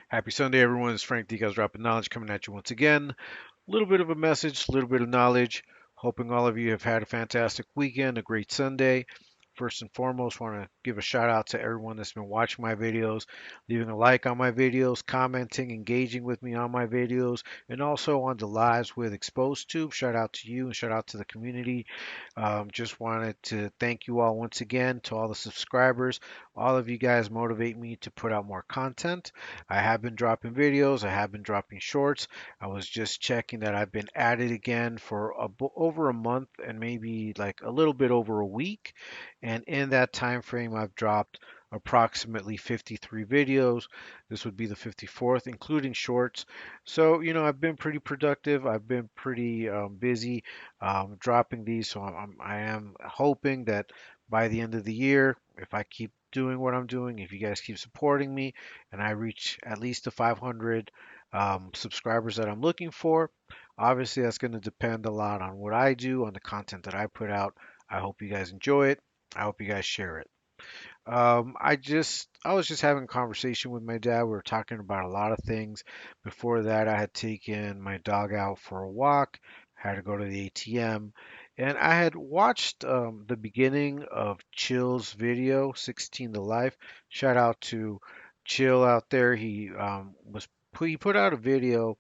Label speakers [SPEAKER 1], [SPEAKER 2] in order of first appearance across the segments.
[SPEAKER 1] Happy Sunday, everyone. It's Frank D. Guys Dropping Knowledge coming at you once again. A little bit of a message, a little bit of knowledge. Hoping all of you have had a fantastic weekend, a great Sunday. First and foremost, want to give a shout out to everyone that's been watching my videos, leaving a like on my videos, commenting, engaging with me on my videos, and also on the lives with Exposed Tube. Shout out to you and shout out to the community. Just wanted to thank you all once again to all the subscribers. All of you guys motivate me to put out more content. I have been dropping videos, I have been dropping shorts. I was just checking that I've been at it again for over a month and maybe like a little bit over a week. And in that time frame, I've dropped approximately 53 videos. This would be the 54th, including shorts. So, I've been pretty productive. I've been pretty busy dropping these. So I am hoping that by the end of the year, if I keep doing what I'm doing, if you guys keep supporting me, and I reach at least the 500 subscribers that I'm looking for. Obviously, that's going to depend a lot on what I do, on the content that I put out. I hope you guys enjoy it. I hope you guys share it. I was just having a conversation with my dad. We were talking about a lot of things. Before that, I had taken my dog out for a walk, had to go to the ATM, and I had watched the beginning of Chill's video, 16 to Life. Shout out to Chill out there. He put out a video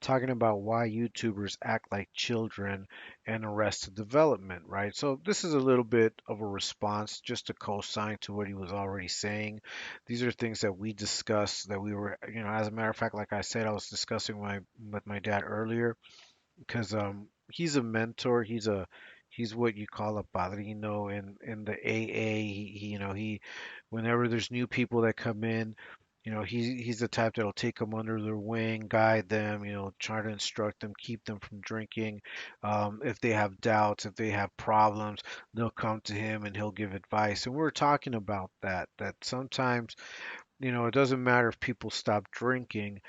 [SPEAKER 1] talking about why YouTubers act like children and Arrested Development, right? So this is a little bit of a response, just a co-sign to what he was already saying. These are things that we discussed that we were, as a matter of fact, like I said, I was discussing with my dad earlier because he's a mentor. He's what you call a padrino in the AA. He whenever there's new people that come in, he's the type that'll take them under their wing, guide them, try to instruct them, keep them from drinking. If they have doubts, if they have problems, they'll come to him and he'll give advice. And we're talking about that sometimes, it doesn't matter if people stop drinking,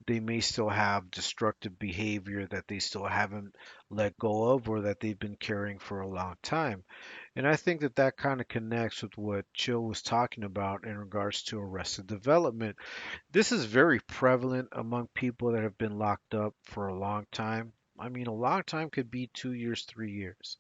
[SPEAKER 1] they may still have destructive behavior that they still haven't let go of or that they've been carrying for a long time. And I think that that kind of connects with what Chill was talking about in regards to arrested development. This is very prevalent among people that have been locked up for a long time. I mean, a long time could be 2 years, 3 years.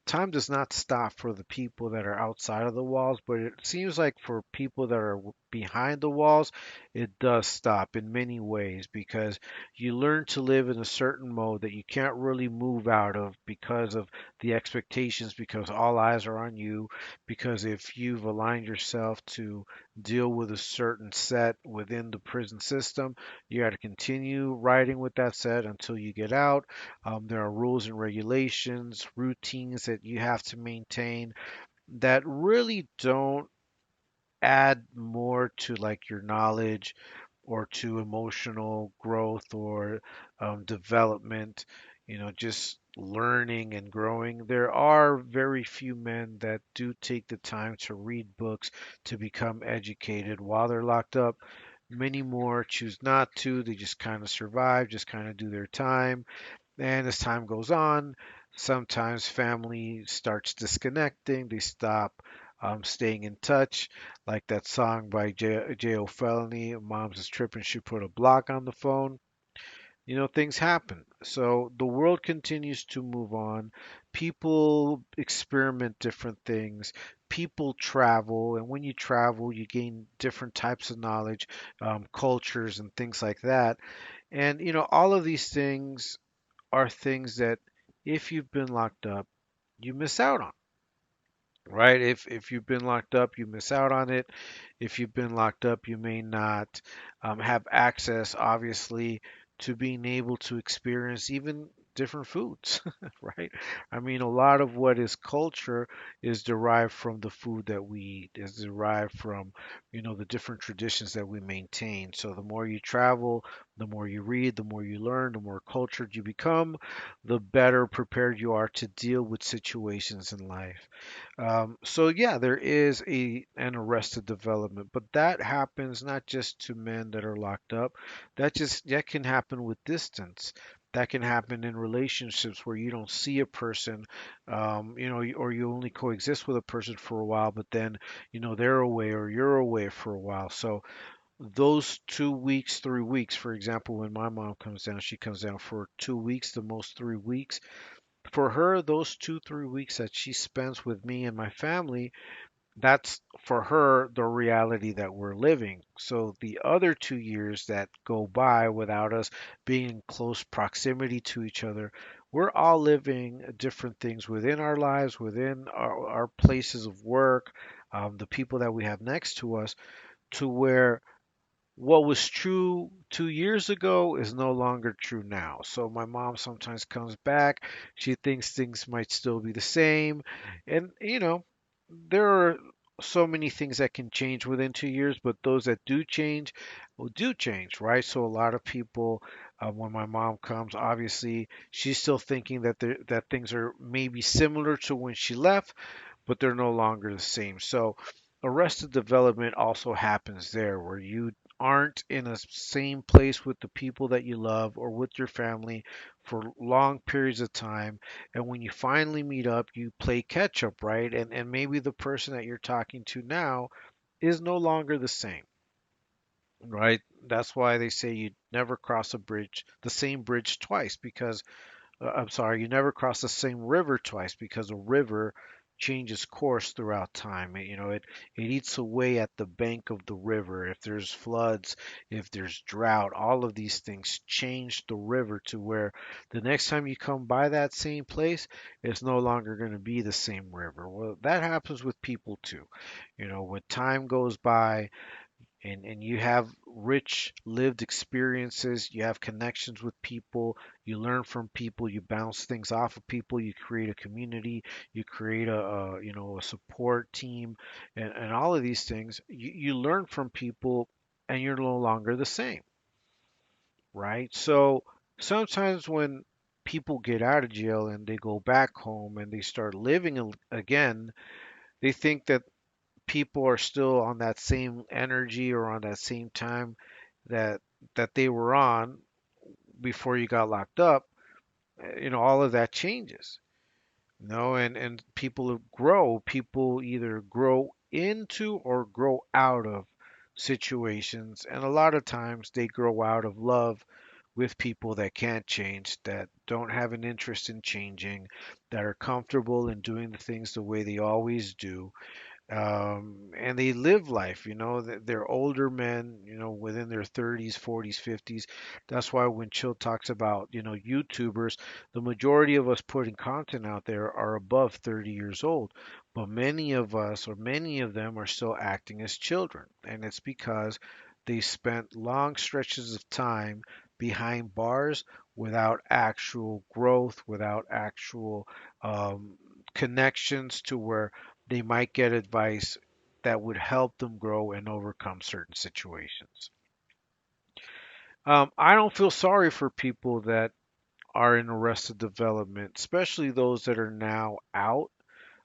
[SPEAKER 1] Time does not stop for the people that are outside of the walls, but it seems like for people that are behind the walls, it does stop in many ways because you learn to live in a certain mode that you can't really move out of because of the expectations, because all eyes are on you, because if you've aligned yourself to deal with a certain set within the prison system, you got to continue riding with that set until you get out. There are rules and regulations, routines that you have to maintain that really don't add more to like your knowledge or to emotional growth or development, just learning and growing. There are very few men that do take the time to read books to become educated while they're locked up. Many more choose not to. They just kind of survive, just kind of do their time, and as time goes on, sometimes family starts disconnecting. They stop staying in touch. Like that song by J.O. Felony, Mom's is tripping, she put a block on the phone. Things happen. So the world continues to move on. People experiment different things. People travel, and when you travel, you gain different types of knowledge, cultures, and things like that. And all of these things are things that if you've been locked up, you miss out on, right? If you've been locked up, you miss out on it. If you've been locked up, you may not have access, obviously, to being able to experience even different foods, right? I mean, a lot of what is culture is derived from the food that we eat, is derived from, the different traditions that we maintain. So the more you travel, the more you read, the more you learn, the more cultured you become, the better prepared you are to deal with situations in life. So yeah, there is an arrested development, but that happens not just to men that are locked up. That can happen with distance. That can happen in relationships where you don't see a person, or you only coexist with a person for a while, but then they're away or you're away for a while. So those 2 weeks, 3 weeks, for example, when my mom comes down, she comes down for 2 weeks, the most 3 weeks. For her, those 2, 3 weeks that she spends with me and my family, that's for her the reality that we're living. So the other 2 years that go by without us being in close proximity to each other, we're all living different things within our lives, within our places of work, the people that we have next to us, to where what was true 2 years ago is no longer true now. So my mom sometimes comes back. She thinks things might still be the same. And, there are so many things that can change within 2 years, but those that do change will do change, right? So a lot of people, when my mom comes, obviously she's still thinking that things are maybe similar to when she left, but they're no longer the same. So arrested development also happens there where you aren't in a same place with the people that you love or with your family for long periods of time. And when you finally meet up, you play catch up, right? And maybe the person that you're talking to now is no longer the same, right? That's why they say you never cross the same bridge twice, because I'm sorry, you never cross the same river twice, because a river changes course throughout time. It eats away at the bank of the river. If there's floods, if there's drought, all of these things change the river to where the next time you come by that same place, it's no longer going to be the same river. Well, that happens with people too. When time goes by, and you have rich lived experiences, you have connections with people, you learn from people, you bounce things off of people, you create a community, you create a support team, and all of these things, you learn from people, and you're no longer the same, right? So sometimes when people get out of jail and they go back home and they start living again, they think that people are still on that same energy or on that same time that they were on before you got locked up. All of that changes. And people grow. People either grow into or grow out of situations, and a lot of times they grow out of love with people that can't change, that don't have an interest in changing, that are comfortable in doing the things the way they always do, and they live life. They're older men, within their 30s, 40s, 50s. That's why when Chill talks about, YouTubers, the majority of us putting content out there are above 30 years old, but many of us, or many of them, are still acting as children, and it's because they spent long stretches of time behind bars without actual growth, without actual um, connections to where they might get advice that would help them grow and overcome certain situations. I don't feel sorry for people that are in arrested development, especially those that are now out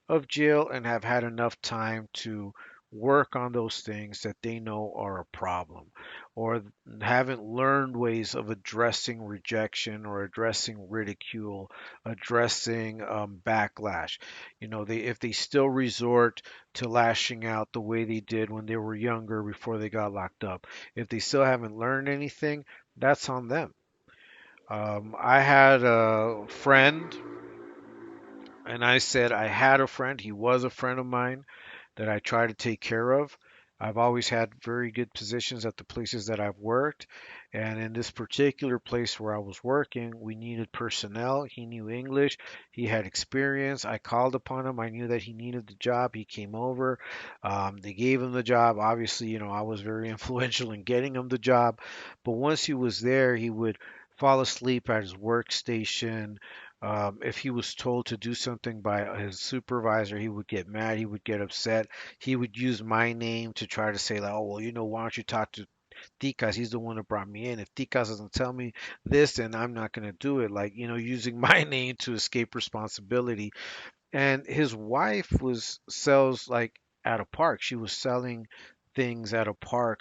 [SPEAKER 1] of jail and have had enough time to work on those things that they know are a problem, or haven't learned ways of addressing rejection or addressing ridicule, addressing backlash. If they still resort to lashing out the way they did when they were younger before they got locked up, if they still haven't learned anything, that's on them. I had a friend, and I said I had a friend. He was a friend of mine that I try to take care of. I've always had very good positions at the places that I've worked. And in this particular place where I was working, we needed personnel. He knew English, he had experience. I called upon him. I knew that he needed the job. He came over. They gave him the job. Obviously, I was very influential in getting him the job. But once he was there, he would fall asleep at his workstation. If he was told to do something by his supervisor, he would get mad. He would get upset. He would use my name to try to say, like, oh, well, why don't you talk to Ticas? He's the one that brought me in. If Ticas doesn't tell me this, then I'm not going to do it. Like, using my name to escape responsibility. And his wife sells like at a park. She was selling things at a park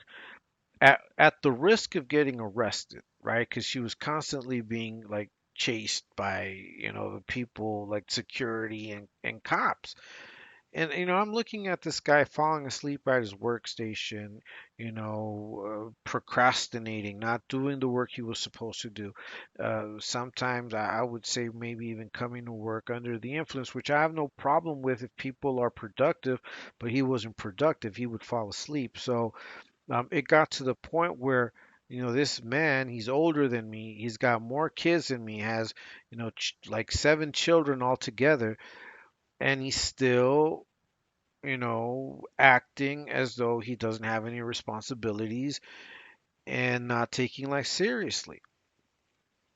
[SPEAKER 1] at the risk of getting arrested, right? Because she was constantly being like chased by, the people like security and cops. And I'm looking at this guy falling asleep at his workstation, procrastinating, not doing the work he was supposed to do. Sometimes I would say maybe even coming to work under the influence, which I have no problem with if people are productive, but he wasn't productive. He would fall asleep. So it got to the point where, this man, he's older than me. He's got more kids than me, has, like 7 children altogether, and he's still acting as though he doesn't have any responsibilities and not taking life seriously.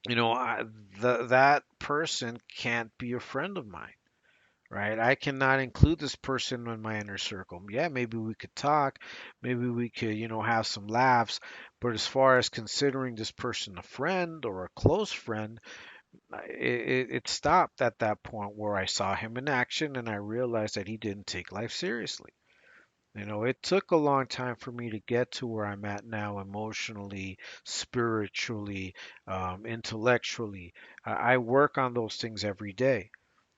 [SPEAKER 1] That person can't be a friend of mine, right? I cannot include this person in my inner circle. Yeah, maybe we could talk, maybe we could, have some laughs, but as far as considering this person a friend or a close friend, it stopped at that point where I saw him in action and I realized that he didn't take life seriously. It took a long time for me to get to where I'm at now emotionally, spiritually, intellectually. I work on those things every day.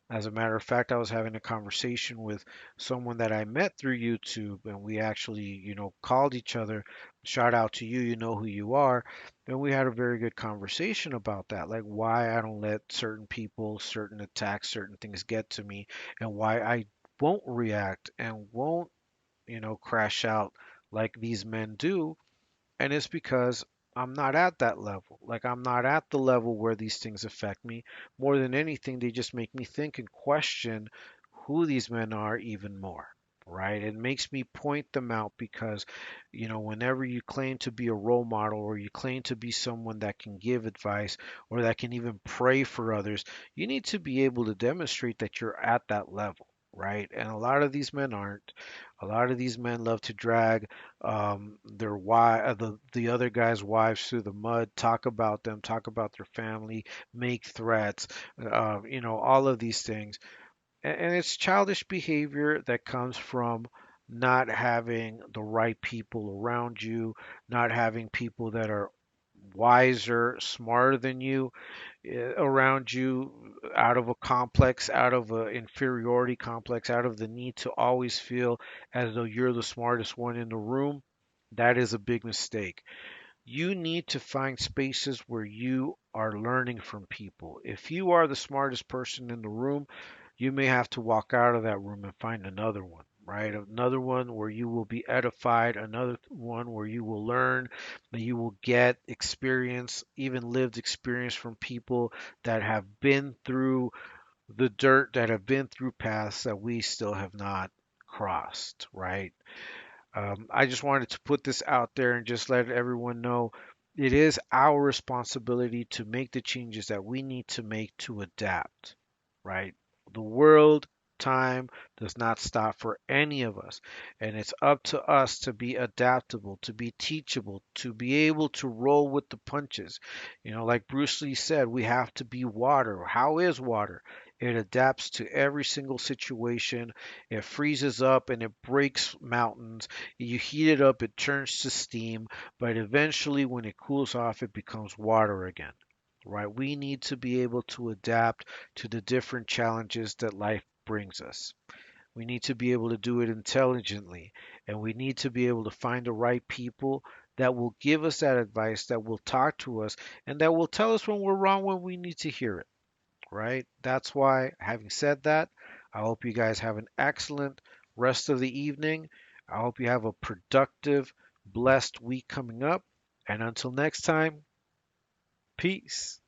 [SPEAKER 1] As a matter of fact, I was having a conversation with someone that I met through YouTube, and we actually, called each other. Shout out to you, you know who you are. And we had a very good conversation about that, like why I don't let certain people, certain attacks, certain things get to me, and why I won't react and won't crash out like these men do. And it's because I'm not at that level. Like, I'm not at the level where these things affect me. More than anything, they just make me think and question who these men are even more. Right? It makes me point them out because, whenever you claim to be a role model or you claim to be someone that can give advice or that can even pray for others, you need to be able to demonstrate that you're at that level. Right? And a lot of these men aren't. A lot of these men love to drag the other guys' wives through the mud, talk about them, talk about their family, make threats, all of these things. And it's childish behavior that comes from not having the right people around you, not having people that are wiser, smarter than you around you, out of a complex, out of an inferiority complex, out of the need to always feel as though you're the smartest one in the room. That is a big mistake. You need to find spaces where you are learning from people. If you are the smartest person in the room, you may have to walk out of that room and find another one, right? Another one where you will be edified, another one where you will learn, that you will get experience, even lived experience from people that have been through the dirt, that have been through paths that we still have not crossed, right? I just wanted to put this out there and just let everyone know it is our responsibility to make the changes that we need to make to adapt, right? The world, time does not stop for any of us. And it's up to us to be adaptable, to be teachable, to be able to roll with the punches. Like Bruce Lee said, we have to be water. How is water? It adapts to every single situation. It freezes up and it breaks mountains. You heat it up, it turns to steam, but eventually, when it cools off, it becomes water again. Right? We need to be able to adapt to the different challenges that life brings us. We need to be able to do it intelligently, and we need to be able to find the right people that will give us that advice, that will talk to us, and that will tell us when we're wrong when we need to hear it, right? That's why, having said that, I hope you guys have an excellent rest of the evening. I hope you have a productive, blessed week coming up. And until next time, peace.